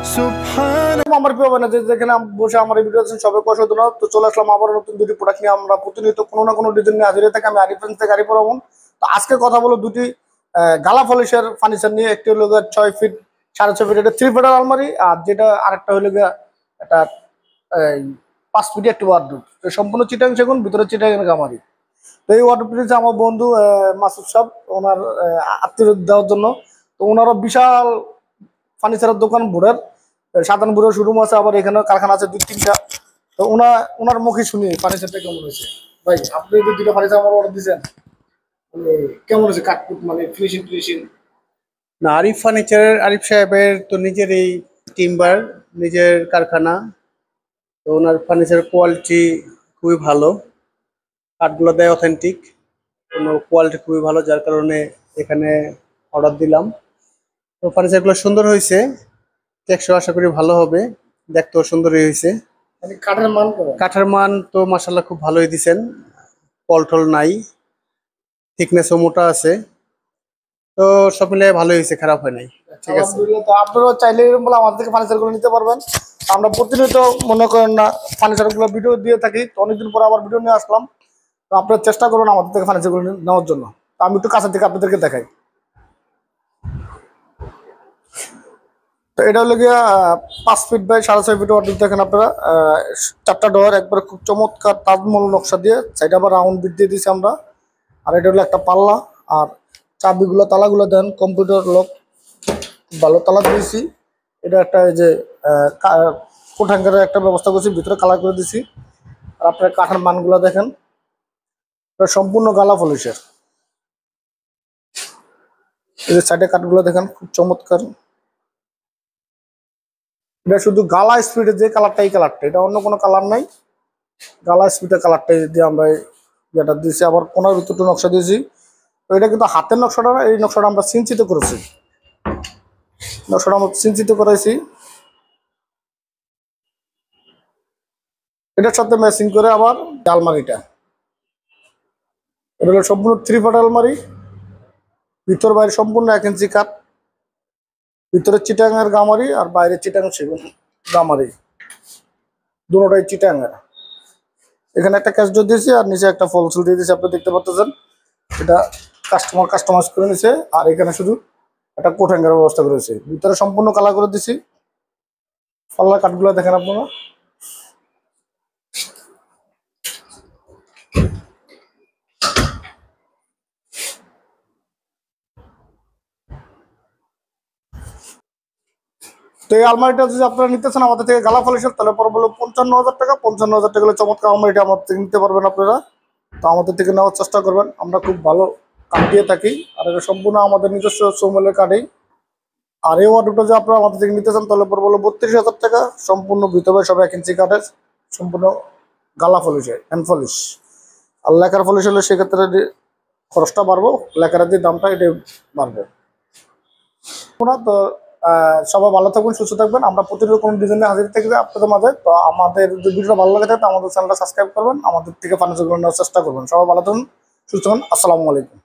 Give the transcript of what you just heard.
আমার প্রিয় বোন যেখানে বসে আমার এই ভিডিও দেখছেন সবাইকে অসংখ্য ধন্যবাদ। তো চলে আসলাম আবার নতুন দুটি প্রোডাক্ট নিয়ে। আমরা প্রতিনিয়ত কোনো না কোনো ডিজাইন নিয়ে হাজির হয়ে থাকি। আমি আরিফ থেকে আরিফ রহমান। তো আজকে কথা বলো দুটি গালা পলিশের ফার্নিচার নিয়ে। একটি হলো 6 ফিট 6.5 ফিট, এটা 3 ফিটের আলমারি, আর যেটা আরেকটা হলো একটা 5 ফিট একটি ওয়ার্ডরোব। তো সম্পূর্ণ চিটাং সেগুন, ভিতরে চিটাং গামারি। তো এই ওয়ার্ডরোব নিয়েছে আমার বন্ধু মাসুদ সাহেব, ওনার আত্মীয় দেওয়ার জন্য। তো ওনারও বিশাল ফার্নিচারের দোকান বোর্ডের সাধারণ বুড়ো শোরুম আছে, আবার এখানে কারখানা আছে 2-3টা। তো ওনার মুখে শুনি ফার্নিচারটা কেমন হয়েছে। ভাই, আপনি যে দুটো ফার্নিচার আমার অর্ডার দিয়েছেন, কেমন হয়েছে কাঠকুট, মানে ফিনিশিং? না, আরিফ ফার্নিচারের আরিফ সাহেবের তো নিজের এই টিম্বার, নিজের কারখানা। তো ওনার ফার্নিচারের কোয়ালিটি খুবই ভালো, কাঠগুলো দেয় অথেন্টিক, কোনো কোয়ালিটি খুবই ভালো, যার কারণে এখানে অর্ডার দিলাম। তো ফার্নিচারগুলো সুন্দর হয়েছে, টেকসই আশা করি ভালো হবে, দেখতেও সুন্দরই হয়েছে। মানে কাঠের মান কেমন? কাঠের মান তো মাশাআল্লাহ খুব ভালোই দিছেন, পলটল নাই, থিকনেসও মোটা আছে। তো সব মিলে ভালোই হয়েছে, খারাপ হয় নাই। ঠিক আছে, তো আপনারা চাইলে বলে আমাদের থেকে ফার্নিচার গুলো নিতে পারবেন। আমরা প্রতিনিয়ত মনে করেন না ফার্নিচার গুলো ভিডিও দিয়ে থাকি। তো অনেকদিন পর আবার ভিডিও নিয়ে আসলাম। তো আপনারা চেষ্টা করবেন আমাদের থেকে ফার্নিচার গুলো নেওয়ার জন্য। তো আমি একটু কাছে থেকে আপনাদেরকে দেখাই। তো এটা হলো গিয়া 5 ফিট বাই 6.5 ফিট অর্ডার। দেখেন আপনারা 4টা ডোর একবার খুব চমৎকার তাজমহল নকশা দিয়ে, সাইড আবার রাউন্ড বিট দিয়ে দিয়েছি আমরা। আর এটা হলো একটা পাল্লা, আর চাবিগুলো তালাগুলো দেন কম্পিউটার লক, ভালো তালা দিয়েছি। এটা একটা এই যে কোঠাঙ্গারের একটা ব্যবস্থা করছি, ভিতরে কালার করে দিছি। আর আপনার কাঠের মানগুলো দেখেন, এটা সম্পূর্ণ গালা পলিশের। এই যে সাইডে কাঠগুলো দেখেন খুব চমৎকার। এটা শুধু গালা স্পিডের যে কালারটা, এই কালারটা, এটা অন্য কোনো কালার নাই। গালা স্পিডের কালারটা দিয়ে আমরা যেটা দিয়েছি, আবার কোনার ভিতরটা নকশা দিয়েছি। তো এটা কিন্তু হাতের নকশাটা না, এই নকশাটা আমরা সিঞ্চিত করেছি। নকশাটা আমরা সিঞ্চিত করাইছি। এটার সাথে ম্যাচিং করে আবার আলমারিটা, এটা হলো সম্পূর্ণ 3 ফিট আলমারি, ভিতর বাইরে সম্পূর্ণ 1 ইঞ্চি কাঠ, ভিতরে চিটাঙের গামারি আর বাইরে চিটাং সেগুন গামারি, দুটোটাই চিটাঙের। এখানে একটা ক্যাশ ডোর দিয়েছি আর নিচে একটা ফলসিল দিয়ে দিয়েছি, আপনি দেখতে পাচ্ছেন। এটা কাস্টমাইজ করে নিছে। আর এখানে শুধু একটা কোঠাঙ্গার ব্যবস্থা করেছে, ভিতরে সম্পূর্ণ কালার করে দিছি। পাল্লা কাঠগুলো দেখেন আপনারা। তো এই আলমারিটা যদি আপনারা নিতেছেন আমাদের থেকে গালা পলিশের, তাহলে পরে বলবো 55,000 টাকা। 55,000 টাকা চমৎকার আলমারিটা আমাদের থেকে নিতে পারবেন আপনারা। তো আমাদের থেকে নেওয়ার চেষ্টা করবেন, আমরা খুব ভালো কাঠ দিয়ে থাকি। আর এটা সম্পূর্ণ আমাদের নিজস্ব চৌমলের কাঠেই। আর এই ওয়ার্ডরোবটা যদি আপনারা আমাদের থেকে নিতে চান, তাহলে পরে বলবো 32,000 টাকা। সম্পূর্ণ ভিতরে সব 1 ইঞ্চি কাঠের, সম্পূর্ণ গালা পলিশ, হ্যান্ড পলিশ। আর লেখার পলিশ হলে সেক্ষেত্রে খরচটা বাড়বো, লেখার দিয়ে দামটা এটা বাড়বে না। তো সবাই ভালো থাকবেন, সুস্থ থাকবেন। আমরা প্রতিদিন কোনো ডিজাইনে হাজির থাকবে আপনাদের মাঝে। তো আমাদের যদি ভিডিওটা ভালো লাগে থাকে, আমাদের চ্যানেলটা সাবস্ক্রাইব করবেন, আমাদের থেকে ফার্নিচারগুলো নেওয়ার চেষ্টা করবেন। সবাই ভালো থাকুন, সুস্থ থাকুন। আসসালামু আলাইকুম।